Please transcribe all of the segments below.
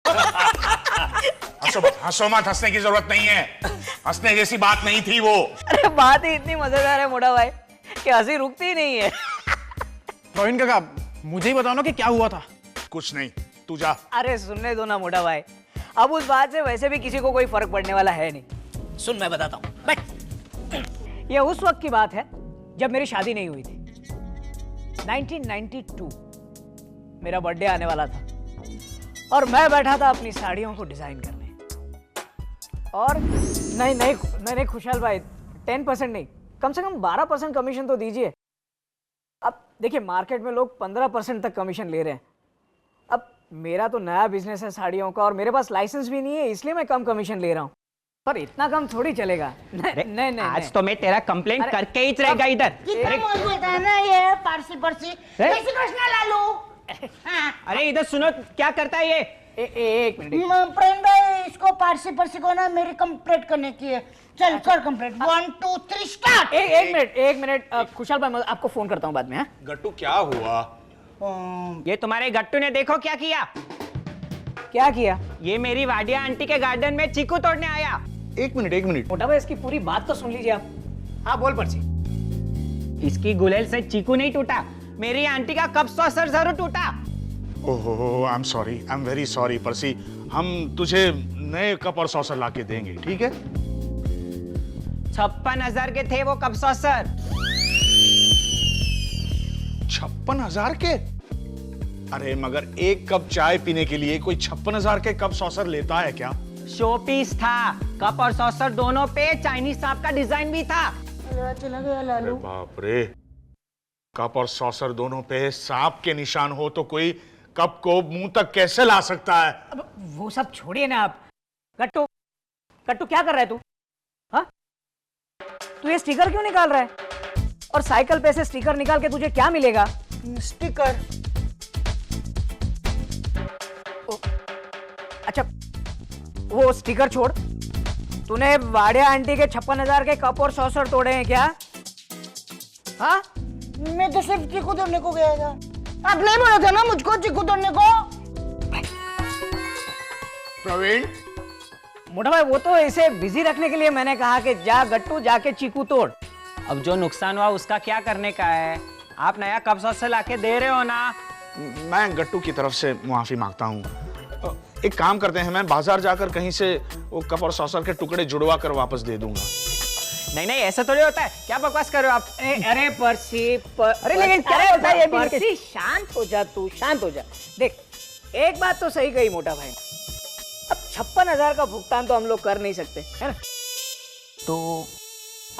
हंसो मत, हंसो मत, हंसने की जरूरत नहीं है, हंसने जैसी बात नहीं थी वो। अरे बात ही इतनी मजेदार है मोटा भाई कि हंसी रुकती ही नहीं है। प्रवीण काका, मुझे ही बताओ ना कि क्या हुआ था। कुछ नहीं, तू जा। अरे सुनने दो ना मोटा भाई, अब उस बात से वैसे भी किसी को कोई फर्क पड़ने वाला है नहीं। सुन मैं बताता हूँ, बैठ। ये उस वक्त की बात है जब मेरी शादी नहीं हुई थी। 1992 मेरा बर्थडे आने वाला था और मैं बैठा था अपनी साड़ियों को डिजाइन करने। और नहीं खुशहाल भाई, 10% नहीं, कम से कम 12% कमीशन तो दीजिए। अब देखिए मार्केट में लोग 15% तक कमीशन ले रहे हैं। अब मेरा तो नया बिजनेस है साड़ियों का और मेरे पास लाइसेंस भी नहीं है, इसलिए मैं कम कमीशन ले रहा हूँ। पर इतना कम थोड़ी चलेगा। नहीं आज तो मैं तेरा कंप्लेंट करके ही रहेगा इधर। कितना मजबूत है ना ये पारसी जय श्री कृष्ण लालू। अरे इधर सुनो, क्या करता है ये? एक मिनट। प्रेम भाई, इसको पारसी को ना मेरी कंप्लेंट करने की है। चल कर कंप्लेंट। 1 2 3 स्टार्ट। एक मिनट खुशहाल भाई, मैं आपको फोन करता हूँ बाद में। हाँ गट्टू क्या हुआ? ये तुम्हारे गट्टू ने देखो क्या किया। क्या किया? ये मेरी वाडिया आंटी के गार्डन में चीकू तोड़ने आया। एक मिनट। मोटा भाई इसकी पूरी बात तो सुन लीजिए आप। हाँ बोल पर्सी। इसकी गुलेल से चीकू नहीं टूटा, मेरी आंटी का कप सॉसर जरूर टूटा। ओहो, आई एम वेरी सॉरी पर्सी। हम तुझे नए कप और सॉसर लाके देंगे, ठीक है? 56,000 के थे वो कप सॉसर। 56,000 के? अरे मगर एक कप चाय पीने के लिए कोई 56,000 के कप सॉसर लेता है क्या? शो पीस था, कप और सॉसर दोनों पे चाइनीज सांप का डिजाइन भी था। चला गया लालू। बाप रे, कप और सॉसर दोनों पे सांप के निशान हो तो कोई कप को मुंह तक कैसे ला सकता है? अब वो सब छोड़िए ना आप। गट्टू क्या कर रहा है तू? हाँ, तू ये स्टिकर क्यों निकाल रहा है? और साइकिल पे से स्टिकर निकाल के तुझे क्या मिलेगा? स्टिकर। अच्छा वो स्टिकर छोड़, तूने वाडिया आंटी के 56,000 के कप और सॉसर तोड़े हैं क्या? हाँ, मैं तो सिर्फ चीकू तोड़ने को गया था। आप नहीं बोला था ना मुझको चीकू तोड़ने को? प्रवीण, मोटा भाई वो तो इसे बिजी रखने के लिए मैंने कहा कि जा गट्टू जाके चीकू तोड़। अब जो नुकसान हुआ उसका क्या करने का है? आप नया कप सॉसर लाके दे रहे हो ना। मैं गट्टू की तरफ से माफी मांगता हूँ। एक काम करते हैं, मैं बाजार जाकर कहीं से वो कप और सॉसर के टुकड़े जुड़वा कर वापस दे दूंगा। नहीं ऐसा थोड़ी होता है, क्या बकवास कर रहे हो आप? अरे पर्सी अरे लेकिन क्या होता है ये भी? पर्सी शांत हो जा तू, शांत हो जा। देख एक बात तो सही कही मोटा भाई, अब 56,000 का भुगतान तो हम लोग कर नहीं सकते है ना, तो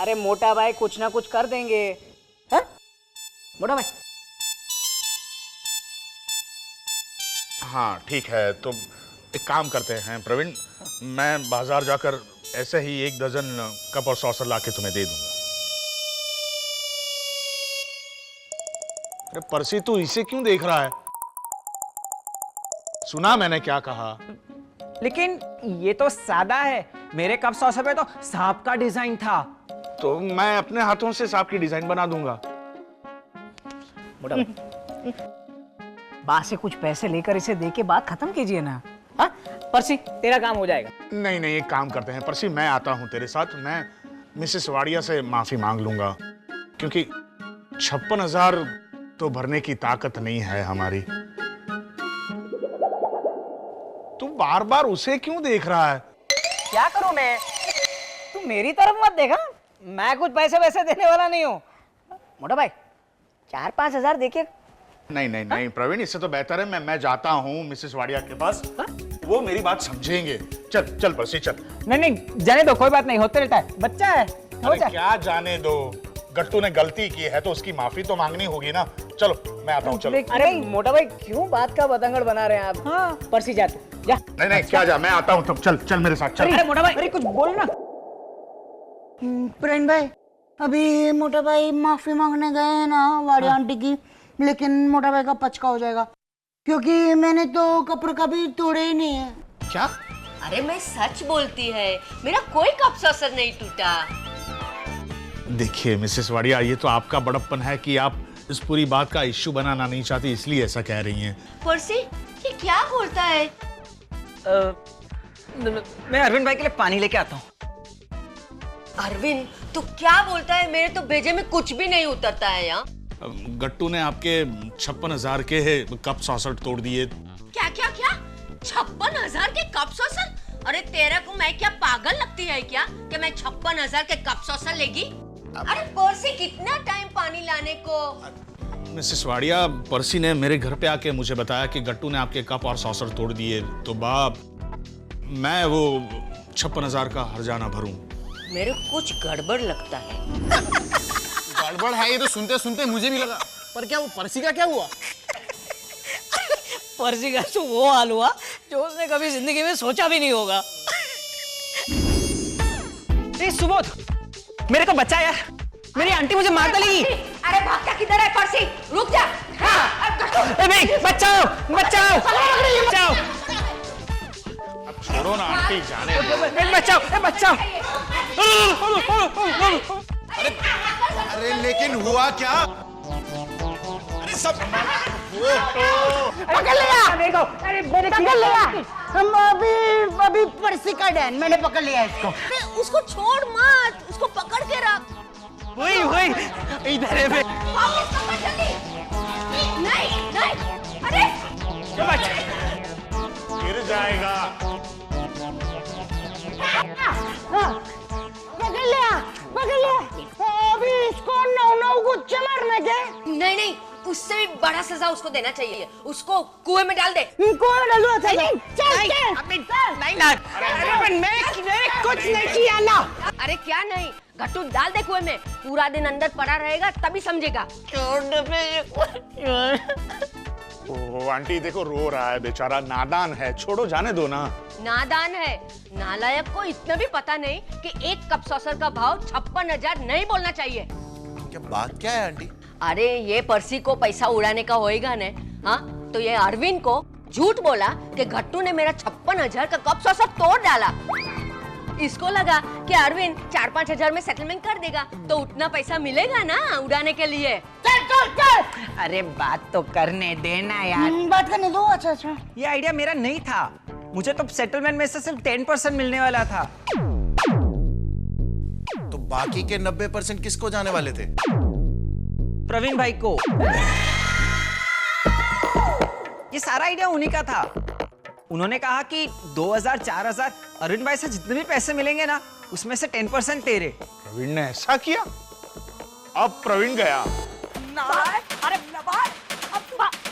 अरे मोटा भाई कुछ ना कुछ कर देंगे। है मोटा भाई? हाँ ठीक है, तो एक काम करते हैं प्रवीण, मैं बाजार जाकर ऐसे ही 1 दर्जन कप और सॉसर लाके तुम्हें दे दूंगा। अरे पर्सी, तू इसे क्यों देख रहा है? सुना मैंने क्या कहा? लेकिन ये तो सादा है, मेरे कप सॉसर पे तो सांप का डिजाइन था। तो मैं अपने हाथों से सांप की डिजाइन बना दूंगा। मोटा भाई बा से कुछ पैसे लेकर इसे दे के बात खत्म कीजिए ना। हाँ पर्सी, तेरा काम हो जाएगा। नहीं एक काम करते हैं पर्सी, मैं आता हूं तेरे साथ। मैं मिसेस वाडिया से माफी मांग लूंगा, क्योंकि 56,000 तो भरने की ताकत नहीं है हमारी। तू बार बार उसे क्यों देख रहा है? क्या करूं मैं? तू मेरी तरफ मत देखा, मैं कुछ पैसे वैसे देने वाला नहीं हूँ। मोटा भाई 4-5 हजार देखिए। नहीं प्रवीण, इससे तो बेहतर है मैं जाता हूँ मिसेस वाडिया के पास। वो मेरी बात समझेंगे। चल पर्सी चल। नहीं जाने दो, कोई बात नहीं, होते रहता है, बच्चा है। अरे क्या जाने दो, गट्टू ने गलती की है तो उसकी माफी तो मांगनी होगी ना। चलो मैं आता हूँ, चलो। अरे मोटा भाई क्यों बात का बतंगड़ बना रहे हैं आप? हाँ पर्सी जा तू जा। नहीं क्या जा, मैं आता हूँ तब। चल मेरे साथ चल। अरे मोटा भाई, अरे कुछ बोल ना। प्रेम भाई, अभी मोटा भाई माफी मांगने गए हैं ना वाडिया आंटी की, लेकिन मोटा भाई का पचका हो जाएगा, क्योंकि मैंने तो कपड़े कभी तोड़े ही नहीं है। क्या? अरे मैं सच बोलती है, मेरा कोई कप सॉसर नहीं टूटा। देखिए मिसेस वाडिया, ये तो आपका बड़प्पन है कि आप इस पूरी बात का इश्यू बनाना नहीं चाहती, इसलिए ऐसा कह रही हैं। पर्सी, ये क्या बोलता है? मैं अरविंद भाई के लिए पानी लेके आता हूँ। अरविंद तू क्या बोलता है? मेरे तो भेजे में कुछ भी नहीं उतरता है यहाँ। गट्टू ने आपके 56,000 के कप सॉसर तोड़ दिए। क्या क्या क्या? 56,000 के कप सॉसर? अरे तेरे को मैं क्या पागल लगती है क्या कि मैं 56,000 के कप सॉसर लेगी? अरे पर्सी कितना टाइम पानी लाने को? मिसेस वाडिया, पर्सी ने मेरे घर पे आके मुझे बताया कि गट्टू ने आपके कप और सॉसर तोड़ दिए, तो बाप मैं वो 56,000 का हर्जाना भरूं। मेरे को कुछ गड़बड़ लगता है। गड़बड़ है ये तो सुनते सुनते मुझे भी लगा, पर क्या वो पर्सी का क्या हुआ? पर्सी का तो वो हाल हुआ जो उसने कभी जिंदगी में सोचा भी नहीं होगा। सुबोध, मेरे को बचा यार, मेरी आंटी मुझे मार डालेगी। अरे भागता किधर है पर्सी? रुक जा। बचाओ बचाओ बचाओ, अब छोड़ो ना आंटी, जाने दो। बचाओ बचाओ। अरे लेकिन हुआ क्या? अरे सब पकड़ लिया मेरे को, अरे मैंने पकड़ लिया। हम अभी पर्सी का डैन, मैंने पकड़ लिया इसको। अरे उसको छोड़ मत, उसको पकड़ के रख। वही इधर है बे। वापस पकड़ जल्दी। नहीं नहीं, अरे गिर जाएगा। पकड़ लिया। अभी इसको 9 गुच्छे मारने के। नहीं नहीं, उससे भी बड़ा सजा उसको देना चाहिए। उसको कुएं में डाल दे। कुएं में डाल दो। चल मैं कुछ नहीं किया ना। अरे क्या नहीं, गट्टू डाल दे कुएं में, पूरा दिन अंदर पड़ा रहेगा तभी समझेगा। ओह आंटी देखो, रो रहा है बेचारा, नादान है, छोड़ो जाने दो ना। नादान है? नालायक को इतना भी पता नहीं कि एक कप सॉसर का भाव 56,000 नहीं बोलना चाहिए। क्या बात क्या है आंटी? अरे ये पर्सी को पैसा उड़ाने का होएगा ने, हाँ? तो ये अरविंद को झूठ बोला कि गट्टू ने मेरा 56,000 का कप सॉसर तोड़ डाला। इसको लगा कि अरविंद 4-5 हजार में सेटलमेंट कर देगा, तो उतना पैसा मिलेगा ना उड़ाने के लिए। चल। अरे बात तो करने देना यार। बात करने दो। अच्छा। ये आइडिया मेरा नहीं था, मुझे तो सेटलमेंट में से सिर्फ 10% मिलने वाला था। तो बाकी के 90% किसको जाने वाले थे? प्रवीण भाई को। ये सारा आइडिया उन्हीं का था। उन्होंने कहा कि 2,000-4,000 अरविंद भाई से जितने भी पैसे मिलेंगे ना, उसमें से 10% तेरे। प्रवीण ने ऐसा किया? अब प्रवीण गया। अरे नवाज, अब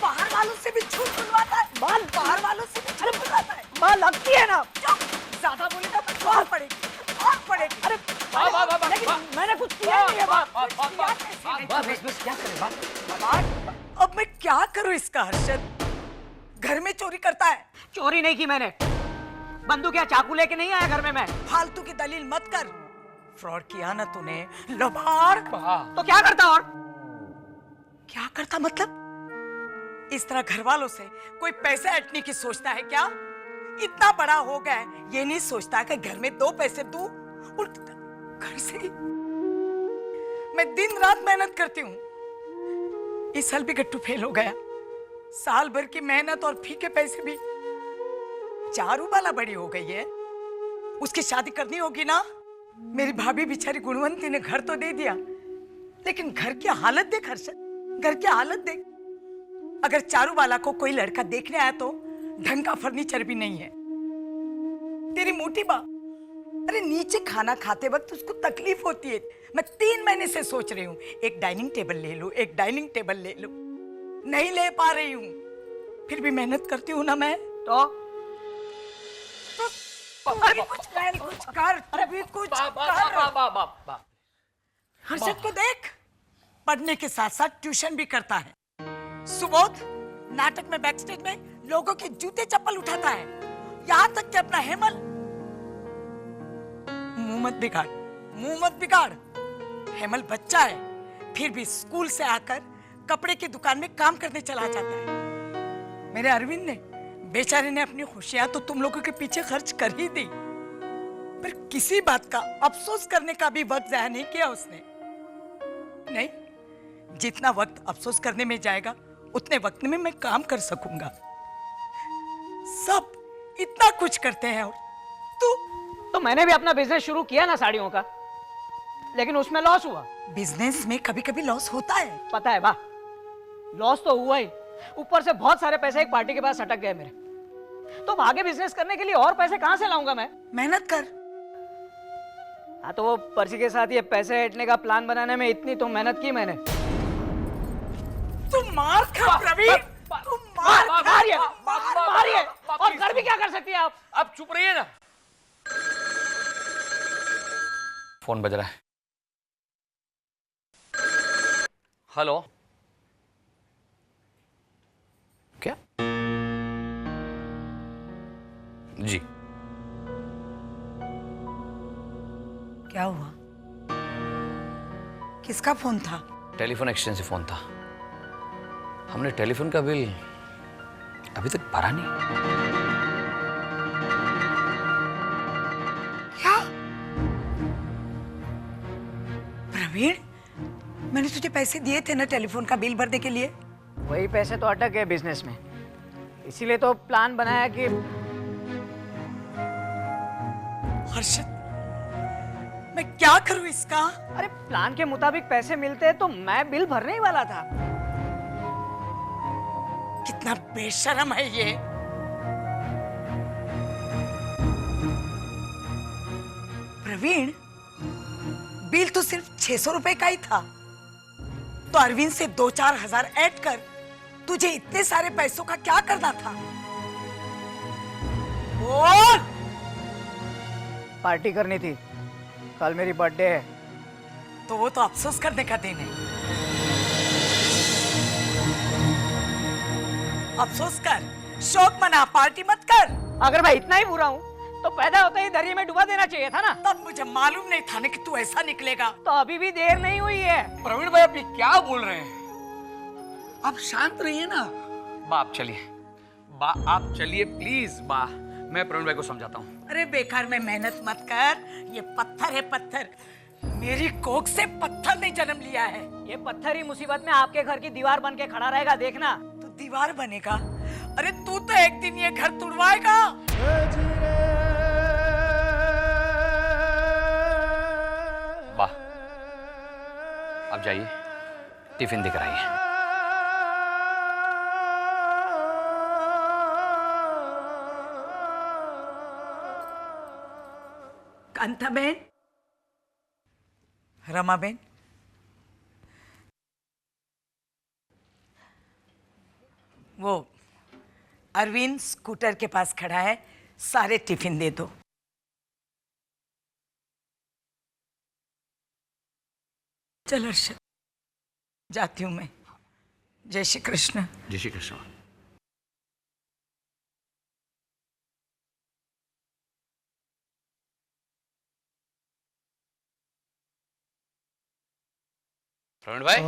बाहर वालों से भी झूठ बुलवाता है। बाहर वालों से भी झूठ बुलवाता है। बाल लगती है ना, ज्यादा बोलेगा तो और पड़ेगी। अरे लेकिन मैंने कुछ किया नहीं है। बस क्या करें? अब मैं क्या करूं इसका? हर्षद घर में चोरी करता है। चोरी नहीं की मैंने, बंदूक या चाकू लेके नहीं आया घर में मैं। फालतू की दलील मत कर। फ्रॉड किया ना तूने, लबाड़। तो क्या करता? और क्या करता मतलब? इस तरह घर वालों से कोई पैसे हटने की सोचता है क्या? इतना बड़ा हो गया है, ये नहीं सोचता कि घर में 2 पैसे दूं। घर से मैं दिन रात मेहनत करती हूँ। इस साल भी गट्टू फेल हो गया। साल भर की मेहनत और फीके पैसे भी। चारू बाला बड़ी हो गई है, उसकी शादी करनी होगी ना। मेरी भाभी बेचारी गुणवंती ने घर तो दे दिया, लेकिन घर की हालत देख हर्षद, घर की हालत देख। अगर चारू बाला को कोई लड़का देखने आया तो ढंग का फर्नीचर भी नहीं है। तेरी मोटी बा, अरे नीचे खाना खाते वक्त उसको तकलीफ होती है। मैं 3 महीने से सोच रही हूँ एक डाइनिंग टेबल ले लूं, एक डाइनिंग टेबल ले लूं, नहीं ले पा रही हूँ। फिर भी मेहनत करती हूँ ना मैं। तो अरे कुछ कर, अरे कुछ कर। हर्षद को देख, पढ़ने के साथ साथ ट्यूशन भी करता है। सुबोध नाटक में बैक स्टेज में लोगों के जूते चप्पल उठाता है, यहाँ तक कि अपना हेमल। मुंह मत बिगाड़। हेमल बच्चा है, फिर भी स्कूल से आकर कपड़े की दुकान में काम करने चला जाता है। मेरे अरविंद ने बेचारे ने अपनी खुशियां तो तुम लोगों के पीछे खर्च कर ही दी, पर किसी बात का अफसोस करने का भी वक्त जाया नहीं किया उसने। नहीं, जितना वक्त अफसोस करने में जाएगा उतने वक्त में मैं काम कर सकूंगा। सब इतना कुछ करते हैं और तू तो मैंने भी अपना बिजनेस शुरू किया ना साड़ियों का, लेकिन उसमें लॉस हुआ। बिजनेस में कभी कभी लॉस होता है। पता है बा, लॉस तो हुआ ही, ऊपर से बहुत सारे पैसे एक पार्टी के पास अटक गए मेरे। तो अब आगे बिजनेस करने के लिए और पैसे कहां से लाऊंगा मैं? मेहनत कर। हाँ, तो वो पर्ची के साथ ये पैसे ऐंठने का प्लान बनाने में इतनी तो मेहनत की मैंने। तू मार खा प्रवीण, तू मारिए, मारिए। और कर भी क्या कर सकती है आप? आप चुप रहिए ना। फोन बज रहा है। हेलो, क्या? जी, क्या हुआ? किसका फोन था? टेलीफोन एक्सचेंज से फोन था। हमने टेलीफोन का बिल अभी तक भरा नहीं। क्या? प्रवीण, मैंने तुझे पैसे दिए थे ना टेलीफोन का बिल भरने के लिए। वही पैसे तो अटक गए बिजनेस में, इसीलिए तो प्लान बनाया कि हर्षद, मैं क्या करूं इसका? अरे प्लान के मुताबिक पैसे मिलते तो मैं बिल भरने ही वाला था। कितना बेशर्म है ये। प्रवीण, बिल तो सिर्फ 600 रुपए का ही था, तो अरविंद से 2-4 हजार ऐड कर तुझे इतने सारे पैसों का क्या करना था? बोल। पार्टी करनी थी, कल मेरी बर्थडे है। तो वो तो अफसोस करने का दिन है। अफसोस कर, शौक मना, पार्टी मत कर। अगर मैं इतना ही बुरा हूँ तो पैदा होते ही दरिया में डुबा देना चाहिए था ना। तब मुझे मालूम नहीं था ना कि तू ऐसा निकलेगा। तो अभी भी देर नहीं हुई है। प्रवीण भाई, आप ये क्या बोल रहे हैं? आप शांत रहिए ना। बा, आप चलिए। बा, आप चलिए प्लीज। बा, मैं प्रवीण भाई को समझाता हूँ। अरे बेकार में मेहनत मत कर, ये पत्थर है पत्थर। मेरी कोख से पत्थर ने जन्म लिया है। ये पत्थर ही मुसीबत में आपके घर की दीवार बन के खड़ा रहेगा, देखना। तो दीवार बनेगा? अरे तू तो एक दिन ये घर तुड़वाएगा। वाह, अब जाइए, टिफिन दिख रही है। कांता बहन, रमा बहन, वो अरविंद स्कूटर के पास खड़ा है, सारे टिफिन दे दो। चल हर्षद, जाती हूं मैं। जय श्री कृष्ण। जय श्री कृष्ण। प्रवीण भाई,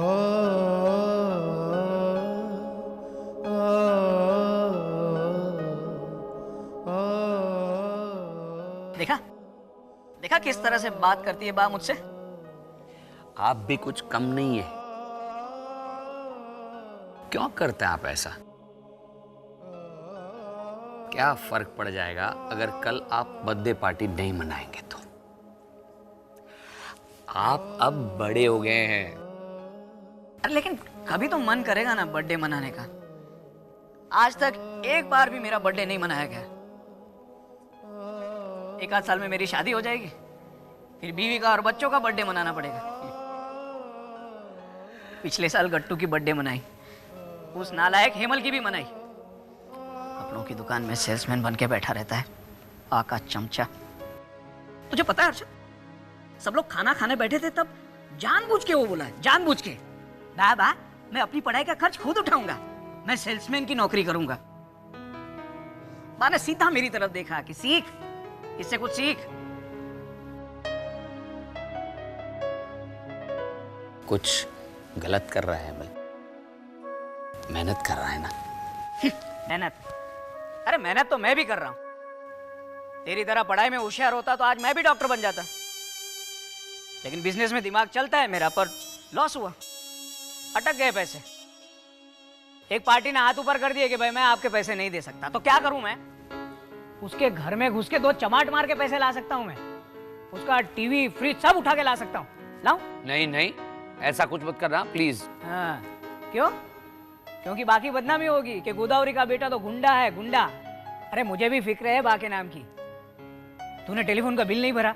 देखा देखा किस तरह से बात करती है बा मुझसे। आप भी कुछ कम नहीं है। क्यों करते हैं आप ऐसा? क्या फर्क पड़ जाएगा अगर कल आप बर्थडे पार्टी नहीं मनाएंगे तो? आप अब बड़े हो गए हैं। अरे लेकिन कभी तो मन करेगा ना बर्थडे मनाने का। आज तक एक बार भी मेरा बर्थडे नहीं मनाया गया। एक आध साल में मेरी शादी हो जाएगी, फिर बीवी का और बच्चों का बर्थडे मनाना पड़ेगा। पिछले साल गट्टू की बर्थडे मनाई, उस नालायक हेमल की भी मनाई। कपड़ों की दुकान में सेल्समैन बन के बैठा रहता है, आका चमचा। तुझे पता है अर्षद, सब लोग खाना खाने बैठे थे तब जानबूझ के वो बोला है, जानबूझ के, बा मैं अपनी पढ़ाई का खर्च खुद उठाऊंगा, मैं सेल्समैन की नौकरी करूंगा। बा ने सीधा मेरी तरफ देखा कि सीख, इससे कुछ सीख। कुछ गलत कर रहा है हेमल, मेहनत कर रहा है ना। मेहनत? अरे मेहनत तो मैं भी कर रहा हूं। तेरी तरह पढ़ाई में होशियार होता तो आज मैं भी डॉक्टर बन जाता। लेकिन बिजनेस में दिमाग चलता है मेरा, पर लॉस हुआ, अटक गए पैसे। एक पार्टी ने हाथ ऊपर कर दिए कि भाई मैं आपके पैसे नहीं दे सकता। तो क्या करूं मैं? उसके घर में घुस के 2 चमाट मार के पैसे ला सकता हूँ मैं। उसका टीवी फ्रिज सब उठा के ला सकता हूँ। लाऊं? नहीं नहीं, ऐसा कुछ मत करना प्लीज। हाँ, क्यों? क्योंकि बाकी बदनामी होगी कि गोदावरी का बेटा तो गुंडा है, गुंडा। अरे मुझे भी फिक्र है बा के नाम की। तूने टेलीफोन का बिल नहीं भरा।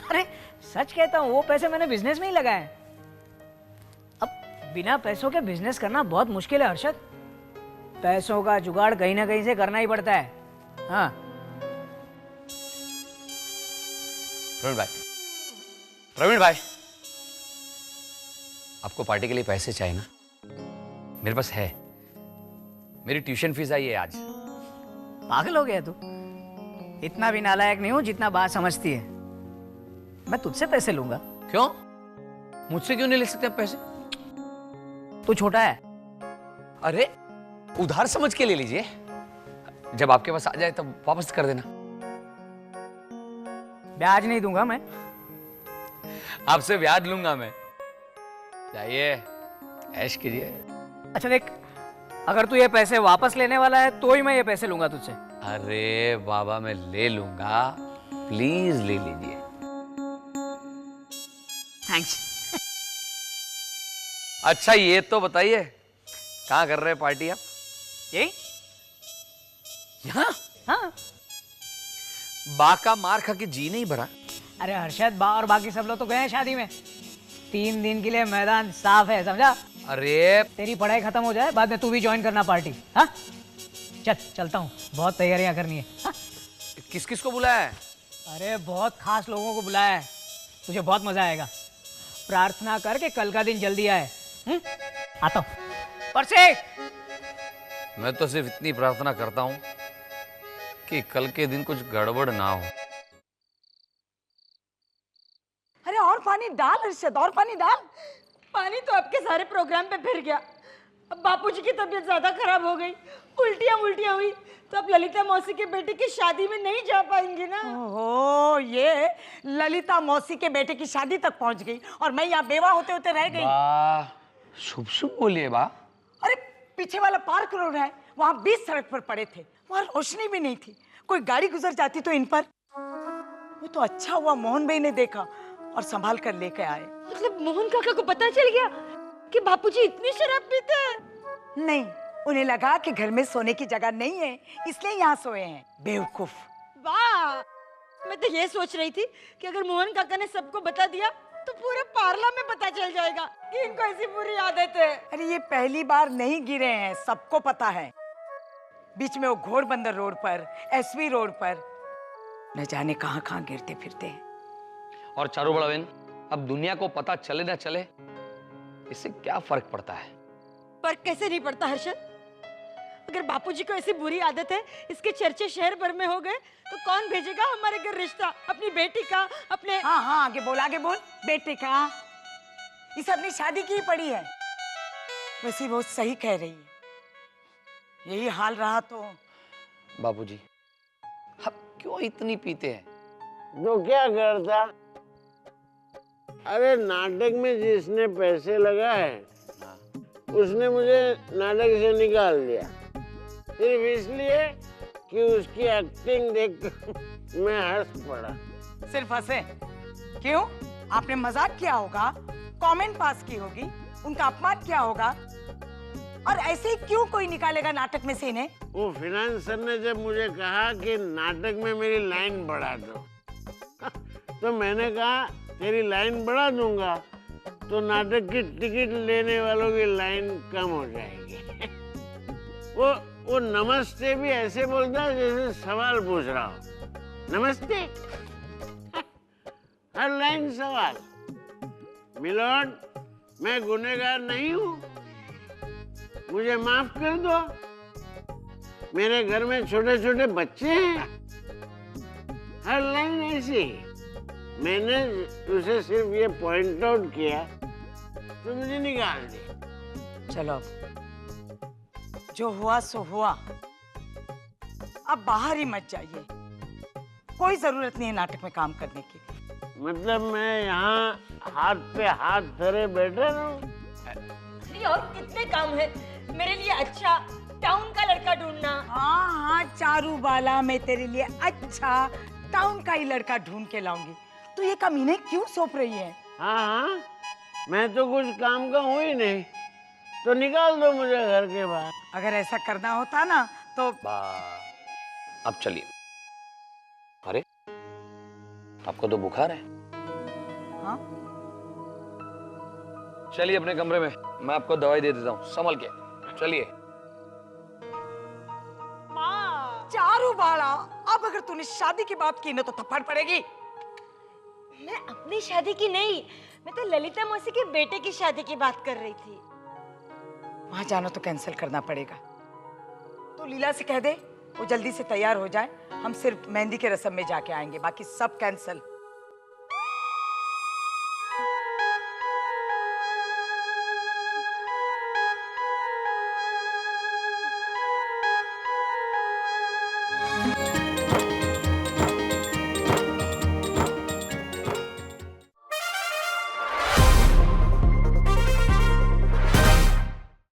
अरे सच कहता हूँ, वो पैसे मैंने बिजनेस में ही लगाए। अब बिना पैसों के बिजनेस करना बहुत मुश्किल है हर्षद। पैसों का जुगाड़ कहीं ना कहीं से करना ही पड़ता है। हाँ प्रवीण भाई, आपको पार्टी के लिए पैसे चाहिए ना? मेरे पास है। मेरी ट्यूशन फीस आई है आज। पागल हो गया तू? इतना भी नालायक नहीं हूं जितना बात समझती है। मैं तुझसे पैसे लूंगा। क्यों? मुझसे क्यों नहीं ले सकते आप पैसे? तू छोटा है। अरे उधार समझ के ले लीजिए, जब आपके पास आ जाए तब वापस कर देना। ब्याज नहीं दूंगा मैं। आपसे ब्याज लूंगा मैं। जाइए ऐश कीजिए। अच्छा देख, अगर तू ये पैसे वापस लेने वाला है तो ही मैं ये पैसे लूंगा तुझसे। अरे बाबा मैं ले लूंगा, प्लीज ले लीजिए। थैंक्स। अच्छा ये तो बताइए, कहाँ कर रहे हैं पार्टी आप? यही यहाँ? हाँ। बा का मार खा के जी नहीं भरा। अरे हर्षद, बा और बाकी सब लोग तो गए हैं शादी में। 3 दिन के लिए मैदान साफ है, समझा? अरे तेरी पढ़ाई खत्म हो जाए, बाद में तू भी ज्वाइन करना पार्टी। हाँ चलता हूँ, बहुत तैयारियां करनी है। हाँ? किस किस को बुलाया है? अरे बहुत खास लोगों को बुलाया है, तुझे बहुत मजा आएगा। प्रार्थना कर के कल का दिन जल्दी आए। आता हूँ। परसे मैं तो सिर्फ इतनी प्रार्थना करता हूँ कि कल के दिन कुछ गड़बड़ ना हो। अरे और पानी डाल हर्षद, और पानी डाल। पानी तो आपके सारे प्रोग्राम पे फिर गया। अब बापूजी की तबीयत ज्यादा खराब हो गई, उल्टियां हुई, तो अब ललिता मौसी के बेटे की शादी में नहीं जा पाएंगे ना। ओहो, ये ललिता मौसी के बेटे की शादी तक पहुंच गई और मैं यहाँ बेवा होते होते रह गई। शुभ शुभ बोलिए बा। अरे पीछे वाला पार्क रोड है, वहाँ 20 सड़क पर पड़े थे, वहाँ रोशनी भी नहीं थी, कोई गाड़ी गुजर जाती तो इन पर। वो तो अच्छा हुआ मोहन भाई ने देखा और संभाल कर लेके आए। मतलब मोहन काका को पता चल गया कि बापूजी इतनी शराब पीते हैं? नहीं, उन्हें लगा कि घर में सोने की जगह नहीं है, इसलिए यहाँ सोए हैं। बेवकूफ। वाह, मैं तो ये सोच रही थी कि अगर मोहन काका ने सबको बता दिया तो पूरे पार्ला में पता चल जाएगा कि इनको ऐसी बुरी आदत है। अरे ये पहली बार नहीं गिरे हैं, सबको पता है। बीच में वो घोड़बंदर रोड पर, एसवी रोड पर, न जाने कहाँ कहाँ गिरते फिरते हैं। और चारू बड़ा बहन, अब दुनिया को पता चले ना चले, इससे क्या फर्क पड़ता है? पर कैसे नहीं पड़ता हर्षद? अगर बापूजी को ऐसी बुरी आदत है, इसके चर्चे शहर भर में हो गए, तो कौन भेजेगा हमारे घर रिश्ता? अपनी बेटी का, अपने। हाँ, आगे बोल। बेटे का, इस अपनी शादी की ही पड़ी है। वैसे वो सही कह रही है, यही हाल रहा तो। बापूजी, आप क्यों इतनी पीते हैं? तो क्या करता? अरे नाटक में जिसने पैसे लगाए उसने मुझे नाटक से निकाल दिया, सिर्फ इसलिए कि उसकी एक्टिंग देख मैं हंस पड़ा। सिर्फ हंसे? क्यों? आपने मजाक किया होगा, कमेंट पास की होगी, उनका अपमान किया होगा, और ऐसे ही क्यों कोई निकालेगा नाटक में से इन्हें? वो फिनांसर ने जब मुझे कहा कि नाटक में मेरी लाइन बढ़ा दो तो मैंने कहा तेरी लाइन बढ़ा दूंगा तो नाटक की टिकट लेने वालों की लाइन कम हो जाएगी। वो नमस्ते भी ऐसे बोलता है जैसे सवाल पूछ रहा हो। नमस्ते, हर लाइन सवाल। मिलोड, मैं गुनहगार नहीं हूँ, मुझे माफ कर दो, मेरे घर में छोटे छोटे बच्चे हैं। हर लाइन ऐसी। मैंने उसे सिर्फ ये पॉइंट आउट किया तो मुझे निकाल दिया। चलो, जो हुआ सो हुआ, अब बाहर ही मत जाइए, कोई जरूरत नहीं है नाटक में काम करने की। मतलब मैं यहाँ हाथ पे हाथ धरे बैठे रहूं? और कितने काम है मेरे लिए। अच्छा, टाउन का लड़का ढूंढना। हाँ, चारू बाला मैं तेरे लिए अच्छा टाउन का ही लड़का ढूंढ के लाऊंगी। तू ये काम इन्हें क्यों सौंप रही है? हाँ हाँ, मैं तो कुछ काम का हूँ ही नहीं, तो निकाल दो मुझे घर के बाहर। अगर ऐसा करना होता ना तो अब चलिए। अरे आपको तो बुखार है। हाँ? चलिए अपने कमरे में, मैं आपको दवाई दे देता हूँ, संभल के चलिए। चारू बाला, अब अगर तूने शादी की बात की ना तो थप्पड़ पड़ेगी। मैं अपनी शादी की नहीं, मैं तो ललिता मौसी के बेटे की शादी की बात कर रही थी। वहां जाना तो कैंसिल करना पड़ेगा। तो लीला से कह दे वो जल्दी से तैयार हो जाए, हम सिर्फ मेहंदी के रस्म में जाके आएंगे, बाकी सब कैंसिल।